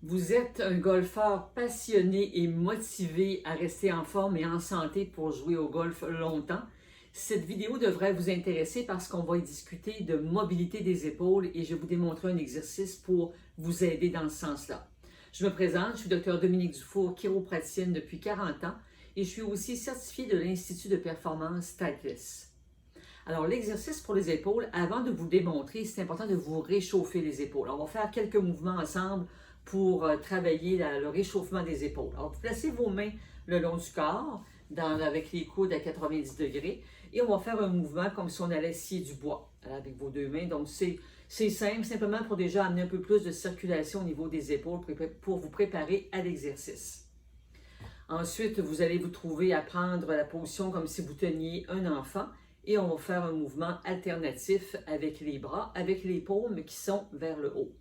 Vous êtes un golfeur passionné et motivé à rester en forme et en santé pour jouer au golf longtemps. Cette vidéo devrait vous intéresser parce qu'on va y discuter de mobilité des épaules et je vais vous démontrer un exercice pour vous aider dans ce sens-là. Je me présente, je suis Dr Dominique Dufour, chiropraticienne depuis 40 ans et je suis aussi certifiée de l'Institut de performance Titleist. Alors, l'exercice pour les épaules, avant de vous le démontrer, c'est important de vous réchauffer les épaules. On va faire quelques mouvements ensemble pour travailler le réchauffement des épaules. Alors, vous placez vos mains le long du corps, avec les coudes à 90 degrés, et on va faire un mouvement comme si on allait scier du bois avec vos deux mains. Donc, c'est simple, simplement pour déjà amener un peu plus de circulation au niveau des épaules pour vous préparer à l'exercice. Ensuite, vous allez vous trouver à prendre la position comme si vous teniez un enfant et on va faire un mouvement alternatif avec les bras, avec les paumes qui sont vers le haut.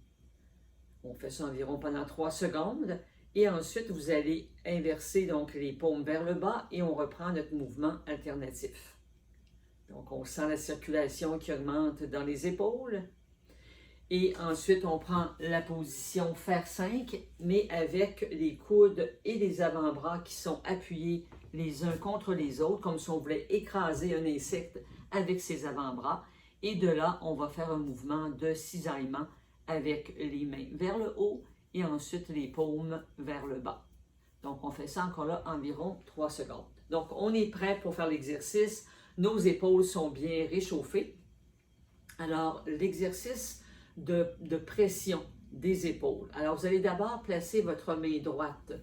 On fait ça environ pendant 3 secondes et ensuite vous allez inverser donc les paumes vers le bas et on reprend notre mouvement alternatif. Donc on sent la circulation qui augmente dans les épaules. Et ensuite, on prend la position fer 5, mais avec les coudes et les avant-bras qui sont appuyés les uns contre les autres, comme si on voulait écraser un insecte avec ses avant-bras. Et de là, on va faire un mouvement de cisaillement avec les mains vers le haut et ensuite les paumes vers le bas. Donc, on fait ça encore là environ 3 secondes. Donc, on est prêt pour faire l'exercice. Nos épaules sont bien réchauffées. Alors, l'exercice de pression des épaules. Alors, vous allez d'abord placer votre main droite,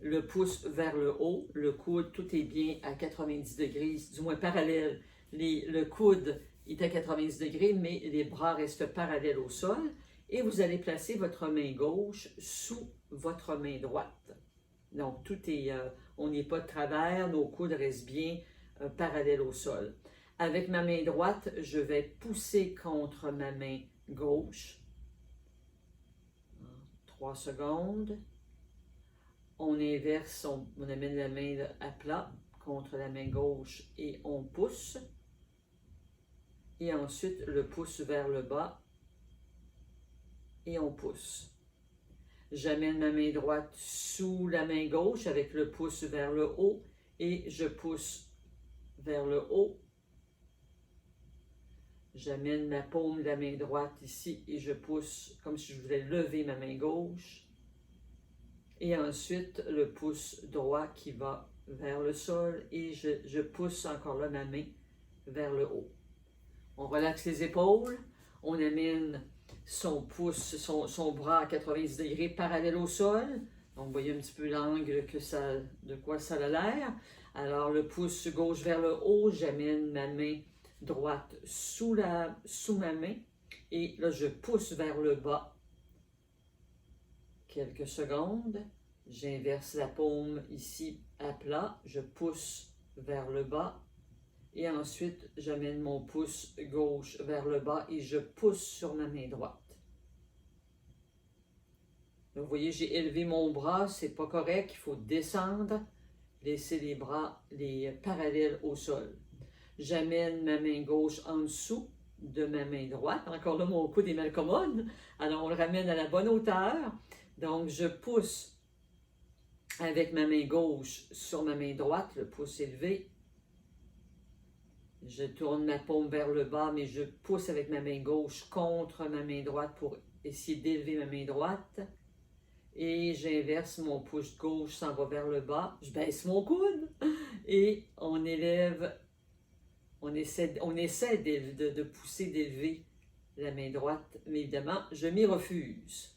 le pouce vers le haut, le coude, tout est bien à 90 degrés, du moins parallèle. Le coude est à 90 degrés, mais les bras restent parallèles au sol. Et vous allez placer votre main gauche sous votre main droite. Donc, on n'est pas de travers, nos coudes restent bien parallèles au sol. Avec ma main droite, je vais pousser contre ma main gauche. 3 secondes. On inverse, on amène la main à plat contre la main gauche et on pousse. Et ensuite, le pouce vers le bas et on pousse. J'amène ma main droite sous la main gauche avec le pouce vers le haut et je pousse vers le haut. J'amène ma paume de la main droite ici et je pousse comme si je voulais lever ma main gauche. Et ensuite, le pouce droit qui va vers le sol et je pousse encore là ma main vers le haut. On relaxe les épaules, on amène son pouce, son bras à 90 degrés parallèle au sol. Donc, vous voyez un petit peu l'angle de quoi ça a l'air. Alors, le pouce gauche vers le haut, j'amène ma main droite sous ma main et là je pousse vers le bas quelques secondes, j'inverse la paume ici à plat, je pousse vers le bas et ensuite j'amène mon pouce gauche vers le bas et je pousse sur ma main droite. Donc, vous voyez, j'ai élevé mon bras, c'est pas correct, il faut descendre, laisser les bras parallèles au sol. J'amène ma main gauche en dessous de ma main droite. Encore là, mon coude est mal commode. Alors, on le ramène à la bonne hauteur. Donc, je pousse avec ma main gauche sur ma main droite, le pouce élevé. Je tourne ma paume vers le bas, mais je pousse avec ma main gauche contre ma main droite pour essayer d'élever ma main droite. Et j'inverse, mon pouce gauche s'en va vers le bas. Je baisse mon coude et on élève. On essaie de pousser, d'élever la main droite, mais évidemment, je m'y refuse.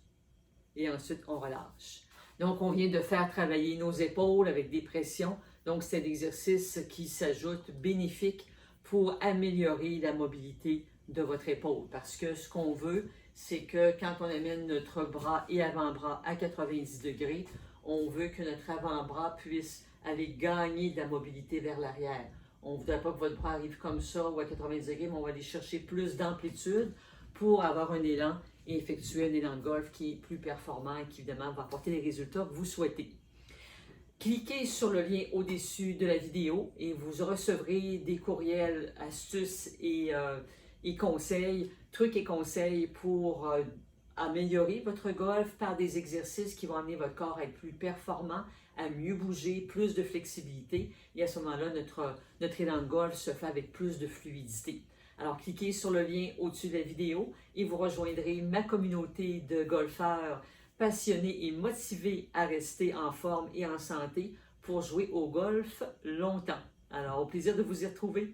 Et ensuite, on relâche. Donc, on vient de faire travailler nos épaules avec des pressions. Donc, c'est l'exercice qui s'ajoute bénéfique pour améliorer la mobilité de votre épaule. Parce que ce qu'on veut, c'est que quand on amène notre bras et avant-bras à 90 degrés, on veut que notre avant-bras puisse aller gagner de la mobilité vers l'arrière. On ne voudrait pas que votre bras arrive comme ça ou à 90 degrés, mais on va aller chercher plus d'amplitude pour avoir un élan et effectuer un élan de golf qui est plus performant et qui, évidemment, va apporter les résultats que vous souhaitez. Cliquez sur le lien au-dessus de la vidéo et vous recevrez des courriels, astuces et conseils, trucs et conseils pour améliorer votre golf par des exercices qui vont amener votre corps à être plus performant, à mieux bouger, plus de flexibilité. Et à ce moment-là, notre élan de golf se fait avec plus de fluidité. Alors, cliquez sur le lien au-dessus de la vidéo et vous rejoindrez ma communauté de golfeurs passionnés et motivés à rester en forme et en santé pour jouer au golf longtemps. Alors, au plaisir de vous y retrouver.